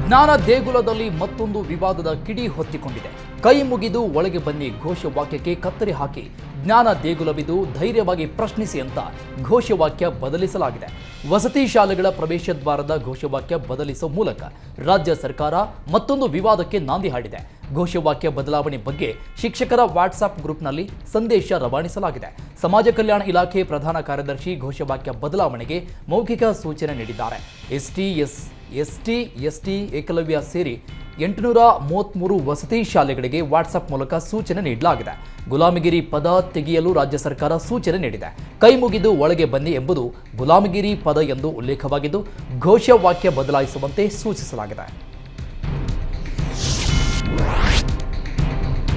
ಜ್ಞಾನ ದೇಗುಲದಲ್ಲಿ ಮತ್ತೊಂದು ವಿವಾದದ ಕಿಡಿ ಹೊತ್ತಿಕೊಂಡಿದೆ. ಕೈ ಮುಗಿದು ಒಳಗೆ ಬನ್ನಿ ಘೋಷವಾಕ್ಯಕ್ಕೆ ಕತ್ತರಿ ಹಾಕಿ ಜ್ಞಾನ ದೇಗುಲವಿದು ಧೈರ್ಯವಾಗಿ ಪ್ರಶ್ನಿಸಿ ಅಂತ ಘೋಷವಾಕ್ಯ ಬದಲಿಸಲಾಗಿದೆ. ವಸತಿ ಶಾಲೆಗಳ ಪ್ರವೇಶ ದ್ವಾರದ ಘೋಷವಾಕ್ಯ ಬದಲಿಸುವ ಮೂಲಕ ರಾಜ್ಯ ಸರ್ಕಾರ ಮತ್ತೊಂದು ವಿವಾದಕ್ಕೆ ನಾಂದಿ ಹಾಡಿದೆ. ಘೋಷವಾಕ್ಯ ಬದಲಾವಣೆ ಬಗ್ಗೆ ಶಿಕ್ಷಕರ ವಾಟ್ಸ್ಆಪ್ ಗ್ರೂಪ್ನಲ್ಲಿ ಸಂದೇಶ ರವಾನಿಸಲಾಗಿದೆ. ಸಮಾಜ ಕಲ್ಯಾಣ ಇಲಾಖೆ ಪ್ರಧಾನ ಕಾರ್ಯದರ್ಶಿ ಘೋಷವಾಕ್ಯ ಬದಲಾವಣೆಗೆ ಮೌಖಿಕ ಸೂಚನೆ ನೀಡಿದ್ದಾರೆ. ಎಸ್ಟಿ ಏಕಲವ್ಯ ಸೇರಿ 833 ವಸತಿ ಶಾಲೆಗಳಿಗೆ ವಾಟ್ಸ್ಆಪ್ ಮೂಲಕ ಸೂಚನೆ ನೀಡಲಾಗಿದೆ. ಗುಲಾಮಗಿರಿ ಪದ ತೆಗೆಯಲು ರಾಜ್ಯ ಸರ್ಕಾರ ಸೂಚನೆ ನೀಡಿದೆ. ಕೈ ಮುಗಿದು ಒಳಗೆ ಬನ್ನಿ ಎಂಬುದು ಗುಲಾಮಗಿರಿ ಪದ ಎಂದು ಉಲ್ಲೇಖವಾಗಿದ್ದು, ಘೋಷವಾಕ್ಯ ಬದಲಾಯಿಸುವಂತೆ ಸೂಚಿಸಲಾಗಿದೆ.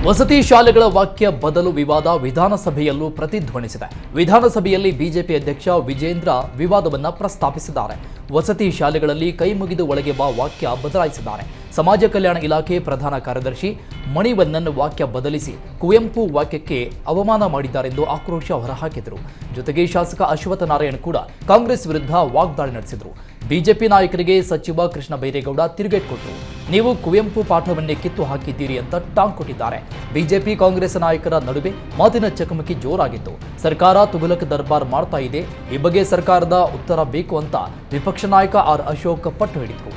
ವಸತಿ ಶಾಲೆಗಳ ವಾಕ್ಯ ಬದಲು ವಿವಾದ ವಿಧಾನಸಭೆಯಲ್ಲೂ ಪ್ರತಿಧ್ವನಿಸಿದೆ. ವಿಧಾನಸಭೆಯಲ್ಲಿ ಬಿಜೆಪಿ ಅಧ್ಯಕ್ಷ ವಿಜೇಂದ್ರ ವಿವಾದವನ್ನು ಪ್ರಸ್ತಾಪಿಸಿದ್ದಾರೆ. ವಸತಿ ಶಾಲೆಗಳಲ್ಲಿ ಕೈ ಮುಗಿದು ಒಳಗೆ ಬಾ ವಾಕ್ಯ ಬದಲಾಯಿಸಿದ್ದಾರೆ. ಸಮಾಜ ಕಲ್ಯಾಣ ಇಲಾಖೆ ಪ್ರಧಾನ ಕಾರ್ಯದರ್ಶಿ ಮಣಿವಣ್ಣನ್ ವಾಕ್ಯ ಬದಲಿಸಿ ಕುವೆಂಪು ವಾಕ್ಯಕ್ಕೆ ಅವಮಾನ ಮಾಡಿದ್ದಾರೆಂದು ಆಕ್ರೋಶ ಹೊರಹಾಕಿದರು. ಜೊತೆಗೆ ಶಾಸಕ ಅಶ್ವತ್ಥ ನಾರಾಯಣ್ ಕೂಡ ಕಾಂಗ್ರೆಸ್ ವಿರುದ್ಧ ವಾಗ್ದಾಳಿ ನಡೆಸಿದರು. ಬಿಜೆಪಿ ನಾಯಕರಿಗೆ ಸಚಿವ ಕೃಷ್ಣ ಬೈರೇಗೌಡ ತಿರುಗೇಟು ಕೊಟ್ಟರು. ನೀವು ಕುವೆಂಪು ಪಾಠವನ್ನೇ ಕಿತ್ತು ಹಾಕಿದ್ದೀರಿ ಅಂತ ಟಾಂಗ್ ಕೊಟ್ಟಿದ್ದಾರೆ. ಬಿಜೆಪಿ ಕಾಂಗ್ರೆಸ್ ನಾಯಕರ ನಡುವೆ ಮಾತಿನ ಚಕಮಕಿ ಜೋರಾಗಿತ್ತು. ಸರ್ಕಾರ ತುಘಲಕ್ ದರ್ಬಾರ್ ಮಾಡ್ತಾ ಇದೆ, ಈ ಬಗ್ಗೆ ಸರ್ಕಾರದ ಉತ್ತರ ಬೇಕು ಅಂತ ವಿಪಕ್ಷ ನಾಯಕ ಆರ್ ಅಶೋಕ್ ಪಟ್ಟು ಹಿಡಿದರು.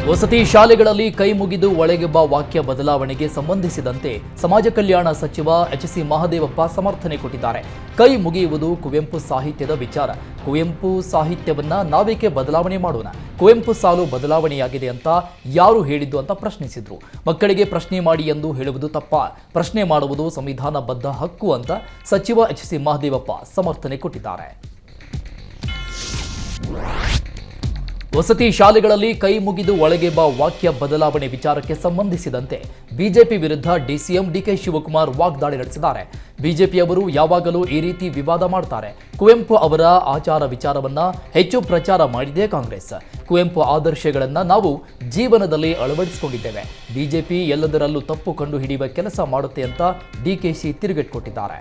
ವಸತಿ ಶಾಲೆಗಳಲ್ಲಿ ಕೈ ಮುಗಿದು ಒಳಗೆ ಬಾ ವಾಕ್ಯ ಬದಲಾವಣೆಗೆ ಸಂಬಂಧಿಸಿದಂತೆ ಸಮಾಜ ಕಲ್ಯಾಣ ಸಚಿವ ಎಚ್.ಸಿ. ಮಹದೇವಪ್ಪ ಸಮರ್ಥನೆ ಕೊಟ್ಟಿದ್ದಾರೆ. ಕೈ ಮುಗಿಯುವುದು ಕುವೆಂಪು ಸಾಹಿತ್ಯದ ವಿಚಾರ. ಕುವೆಂಪು ಸಾಹಿತ್ಯವನ್ನ ನಾವೇಕೆ ಬದಲಾವಣೆ ಮಾಡೋಣ? ಕುವೆಂಪು ಸಾಲು ಬದಲಾವಣೆಯಾಗಿದೆ ಅಂತ ಯಾರು ಹೇಳಿದ್ದು ಅಂತ ಪ್ರಶ್ನಿಸಿದ್ರು. ಮಕ್ಕಳಿಗೆ ಪ್ರಶ್ನೆ ಮಾಡಿ ಎಂದು ಹೇಳುವುದು ತಪ್ಪ, ಪ್ರಶ್ನೆ ಮಾಡುವುದು ಸಂವಿಧಾನಬದ್ಧ ಹಕ್ಕು ಅಂತ ಸಚಿವ ಎಚ್.ಸಿ. ಮಹದೇವಪ್ಪ ಸಮರ್ಥನೆ ಕೊಟ್ಟಿದ್ದಾರೆ. ವಸತಿ ಶಾಲೆಗಳಲ್ಲಿ ಕೈ ಮುಗಿದು ಒಳಗೆ ಬಾ ವಾಕ್ಯ ಬದಲಾವಣೆ ವಿಚಾರಕ್ಕೆ ಸಂಬಂಧಿಸಿದಂತೆ ಬಿಜೆಪಿ ವಿರುದ್ಧ ಡಿಸಿಎಂ ಡಿಕೆ ಶಿವಕುಮಾರ್ ವಾಗ್ದಾಳಿ ನಡೆಸಿದ್ದಾರೆ. ಬಿಜೆಪಿಯವರು ಯಾವಾಗಲೂ ಈ ರೀತಿ ವಿವಾದ ಮಾಡ್ತಾರೆ. ಕುವೆಂಪು ಅವರ ಆಚಾರ ವಿಚಾರವನ್ನ ಹೆಚ್ಚು ಪ್ರಚಾರ ಮಾಡಿದೆ ಕಾಂಗ್ರೆಸ್. ಕುವೆಂಪು ಆದರ್ಶಗಳನ್ನ ನಾವು ಜೀವನದಲ್ಲಿ ಅಳವಡಿಸಿಕೊಂಡಿದ್ದೇವೆ. ಬಿಜೆಪಿ ಎಲ್ಲದರಲ್ಲೂ ತಪ್ಪು ಕಂಡು ಹಿಡಿಯುವ ಕೆಲಸ ಮಾಡುತ್ತೆ ಅಂತ ಡಿಕೆಶಿ ತಿರುಗೇಟು ಕೊಟ್ಟಿದ್ದಾರೆ.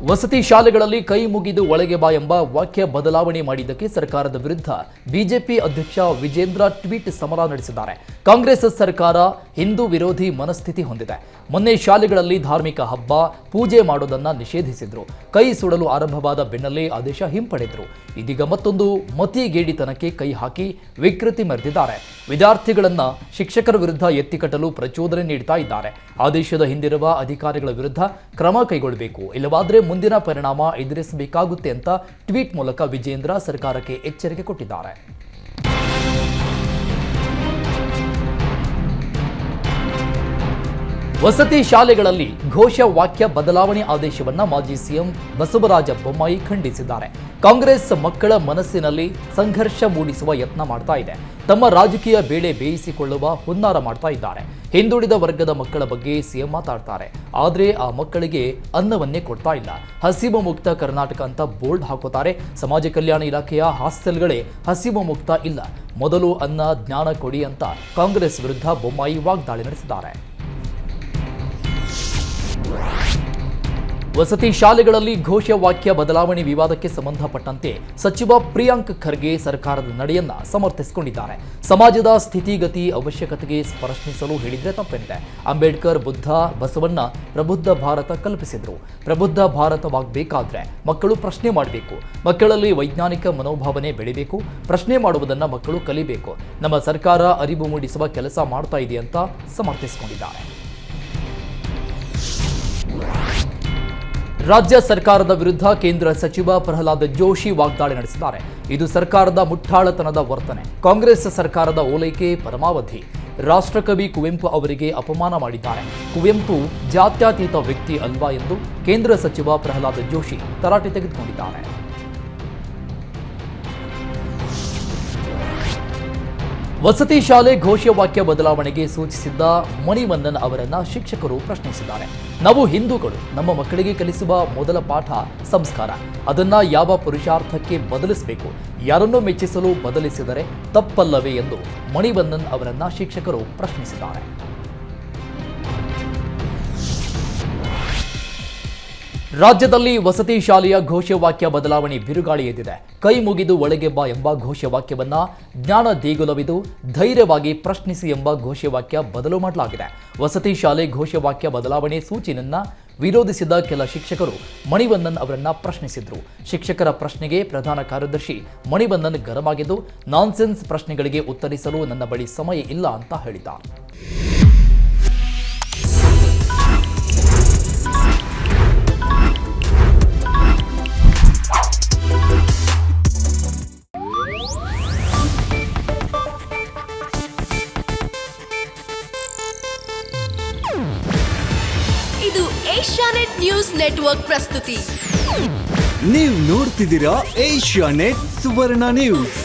ವಸತಿ ಶಾಲೆಗಳಲ್ಲಿ ಕೈ ಮುಗಿದು ಒಳಗೆ ಬಾ ಎಂಬ ವಾಕ್ಯ ಬದಲಾವಣೆ ಮಾಡಿದ್ದಕ್ಕೆ ಸರ್ಕಾರದ ವಿರುದ್ಧ ಬಿಜೆಪಿ ಅಧ್ಯಕ್ಷ ವಿಜೇಂದ್ರ ಟ್ವೀಟ್ ಸಮರ ನಡೆಸಿದ್ದಾರೆ. ಕಾಂಗ್ರೆಸ್ ಸರ್ಕಾರ ಹಿಂದೂ ವಿರೋಧಿ ಮನಸ್ಥಿತಿ ಹೊಂದಿದೆ. ಮೊನ್ನೆ ಶಾಲೆಗಳಲ್ಲಿ ಧಾರ್ಮಿಕ ಹಬ್ಬ ಪೂಜೆ ಮಾಡೋದನ್ನ ನಿಷೇಧಿಸಿದ್ರು. ಕೈ ಸುಡಲು ಆರಂಭವಾದ ಬೆನ್ನಲ್ಲೇ ಆದೇಶ ಹಿಂಪಡೆದ್ರು. ಇದೀಗ ಮತ್ತೊಂದು ಮತಿಗೇಡಿತನಕ್ಕೆ ಕೈ ಹಾಕಿ ವಿಕೃತಿ ಮೆರೆದಿದ್ದಾರೆ. ವಿದ್ಯಾರ್ಥಿಗಳನ್ನ ಶಿಕ್ಷಕರ ವಿರುದ್ಧ ಎತ್ತಿಕಟ್ಟಲು ಪ್ರಚೋದನೆ ನೀಡ್ತಾ ಇದ್ದಾರೆ. ಆದೇಶದ ಹಿಂದಿರುವ ಅಧಿಕಾರಿಗಳ ವಿರುದ್ಧ ಕ್ರಮ ಕೈಗೊಳ್ಳಬೇಕು, ಇಲ್ಲವಾದರೆ ಮುಂದಿನ ಪರಿಣಾಮ ಎದುರಿಸಬೇಕಾಗುತ್ತೆ ಅಂತ ಟ್ವೀಟ್ ಮೂಲಕ ವಿಜೇಂದ್ರ ಸರ್ಕಾರಕ್ಕೆ ಎಚ್ಚರಿಕೆ ಕೊಟ್ಟಿದ್ದಾರೆ. ವಸತಿ ಶಾಲೆಗಳಲ್ಲಿ ಘೋಷವಾಕ್ಯ ಬದಲಾವಣೆ ಆದೇಶವನ್ನ ಮಾಜಿ ಸಿಎಂ ಬಸವರಾಜ ಬೊಮ್ಮಾಯಿ ಖಂಡಿಸಿದ್ದಾರೆ. ಕಾಂಗ್ರೆಸ್ ಮಕ್ಕಳ ಮನಸ್ಸಿನಲ್ಲಿ ಸಂಘರ್ಷ ಮೂಡಿಸುವ ಯತ್ನ ಮಾಡ್ತಾ ಇದೆ. ತಮ್ಮ ರಾಜಕೀಯ ಬೇಳೆ ಬೇಯಿಸಿಕೊಳ್ಳುವ ಹುನ್ನಾರ ಮಾಡ್ತಾ ಇದ್ದಾರೆ. ಹಿಂದುಳಿದ ವರ್ಗದ ಮಕ್ಕಳ ಬಗ್ಗೆ ಸಿಎಂ ಮಾತಾಡ್ತಾರೆ, ಆದ್ರೆ ಆ ಮಕ್ಕಳಿಗೆ ಅನ್ನವನ್ನೇ ಕೊಡ್ತಾ ಇಲ್ಲ. ಹಸಿವು ಮುಕ್ತ ಕರ್ನಾಟಕ ಅಂತ ಬೋರ್ಡ್ ಹಾಕೋತಾರೆ. ಸಮಾಜ ಕಲ್ಯಾಣ ಇಲಾಖೆಯ ಹಾಸ್ಟೆಲ್ಗಳೇ ಹಸಿವು ಮುಕ್ತ ಇಲ್ಲ. ಮೊದಲು ಅನ್ನ ಜ್ಞಾನ ಕೊಡಿ ಅಂತ ಕಾಂಗ್ರೆಸ್ ವಿರುದ್ಧ ಬೊಮ್ಮಾಯಿ ವಾಗ್ದಾಳಿ ನಡೆಸಿದ್ದಾರೆ. ವಸತಿ ಶಾಲೆಗಳಲ್ಲಿ ಘೋಷವಾಕ್ಯ ಬದಲಾವಣೆ ವಿವಾದಕ್ಕೆ ಸಂಬಂಧಪಟ್ಟಂತೆ ಸಚಿವ ಪ್ರಿಯಾಂಕ್ ಖರ್ಗೆ ಸರ್ಕಾರದ ನಡೆಯನ್ನ ಸಮರ್ಥಿಸಿಕೊಂಡಿದ್ದಾರೆ. ಸಮಾಜದ ಸ್ಥಿತಿಗತಿ ಅವಶ್ಯಕತೆಗೆ ಪ್ರಶ್ನಿಸಲು ಹೇಳಿದ್ರೆ ತಪ್ಪೇನಿದೆ. ಅಂಬೇಡ್ಕರ್, ಬುದ್ಧ, ಬಸವಣ್ಣ ಪ್ರಬುದ್ಧ ಭಾರತ ಕಲ್ಪಿಸಿದ್ರು. ಪ್ರಬುದ್ಧ ಭಾರತವಾಗಬೇಕಾದ್ರೆ ಮಕ್ಕಳು ಪ್ರಶ್ನೆ ಮಾಡಬೇಕು. ಮಕ್ಕಳಲ್ಲಿ ವೈಜ್ಞಾನಿಕ ಮನೋಭಾವನೆ ಬೆಳಿಬೇಕು. ಪ್ರಶ್ನೆ ಮಾಡುವುದನ್ನ ಮಕ್ಕಳು ಕಲಿಬೇಕು. ನಮ್ಮ ಸರ್ಕಾರ ಅರಿವು ಮೂಡಿಸುವ ಕೆಲಸ ಮಾಡ್ತಾ ಇದೆ ಅಂತ ಸಮರ್ಥಿಸಿಕೊಂಡಿದ್ದಾರೆ. ರಾಜ್ಯ ಸರ್ಕಾರದ ವಿರುದ್ಧ ಕೇಂದ್ರ ಸಚಿವ ಪ್ರಹ್ಲಾದ್ ಜೋಶಿ ವಾಗ್ದಾಳಿ ನಡೆಸಿದ್ದಾರೆ. ಇದು ಸರ್ಕಾರದ ಮುಠ್ಠಾಳತನದ ವರ್ತನೆ. ಕಾಂಗ್ರೆಸ್ ಸರ್ಕಾರದ ಓಲೈಕೆ ಪರಮಾವಧಿ. ರಾಷ್ಟ್ರಕವಿ ಕುವೆಂಪು ಅವರಿಗೆ ಅಪಮಾನ ಮಾಡಿದ್ದಾರೆ. ಕುವೆಂಪು ಜಾತ್ಯತೀತ ವ್ಯಕ್ತಿ ಅಲ್ವಾ ಎಂದು ಕೇಂದ್ರ ಸಚಿವ ಪ್ರಹ್ಲಾದ್ ಜೋಶಿ ತರಾಟೆ ತೆಗೆದುಕೊಂಡಿದ್ದಾರೆ. ವಸತಿ ಶಾಲೆ ಘೋಷವಾಕ್ಯ ಬದಲಾವಣೆಗೆ ಸೂಚಿಸಿದ್ದ ಮಣಿವಣ್ಣನ್ ಅವರನ್ನ ಶಿಕ್ಷಕರು ಪ್ರಶ್ನಿಸಿದ್ದಾರೆ. ನಾವು ಹಿಂದೂಗಳು, ನಮ್ಮ ಮಕ್ಕಳಿಗೆ ಕಲಿಸುವ ಮೊದಲ ಪಾಠ ಸಂಸ್ಕಾರ. ಅದನ್ನ ಯಾವ ಪುರುಷಾರ್ಥಕ್ಕೆ ಬದಲಿಸಬೇಕು? ಯಾರನ್ನೋ ಮೆಚ್ಚಿಸಲು ಬದಲಿಸಿದರೆ ತಪ್ಪಲ್ಲವೇ ಎಂದು ಮಣಿವಣ್ಣನ್ ಅವರನ್ನ ಶಿಕ್ಷಕರು ಪ್ರಶ್ನಿಸಿದ್ದಾರೆ. ರಾಜ್ಯದಲ್ಲಿ ವಸತಿ ಶಾಲೆಯ ಘೋಷವಾಕ್ಯ ಬದಲಾವಣೆ ಬಿರುಗಾಳಿ ಎದ್ದಿದೆ. ಕೈ ಮುಗಿದು ಒಳಗೆ ಬಾ ಎಂಬ ಘೋಷವಾಕ್ಯವನ್ನ ಜ್ಞಾನ ದೇಗುಲವಿದು ಧೈರ್ಯವಾಗಿ ಪ್ರಶ್ನಿಸಿ ಎಂಬ ಘೋಷವಾಕ್ಯ ಬದಲು ಮಾಡಲಾಗಿದೆ. ವಸತಿ ಶಾಲೆ ಘೋಷವಾಕ್ಯ ಬದಲಾವಣೆ ಸೂಚನೆಯನ್ನ ವಿರೋಧಿಸಿದ ಕೆಲ ಶಿಕ್ಷಕರು ಮಣಿವಣ್ಣನ್ ಅವರನ್ನ ಪ್ರಶ್ನಿಸಿದ್ರು. ಶಿಕ್ಷಕರ ಪ್ರಶ್ನೆಗೆ ಪ್ರಧಾನ ಕಾರ್ಯದರ್ಶಿ ಮಣಿವಣ್ಣನ್ ಗರಂ ಆಗಿದ್ದು, ನಾನ್ಸೆನ್ಸ್ ಪ್ರಶ್ನೆಗಳಿಗೆ ಉತ್ತರಿಸಲು ನನ್ನ ಬಳಿ ಸಮಯ ಇಲ್ಲ ಅಂತ ಹೇಳಿದ್ದಾರೆ. ಇದು ಏಷ್ಯಾನೆಟ್ ನ್ಯೂಸ್ ನೆಟ್ವರ್ಕ್ ಪ್ರಸ್ತುತಿ. ನೀವು ನೋಡ್ತಿದ್ದೀರಾ ಏಷ್ಯಾನೆಟ್ ಸುವರ್ಣ ನ್ಯೂಸ್.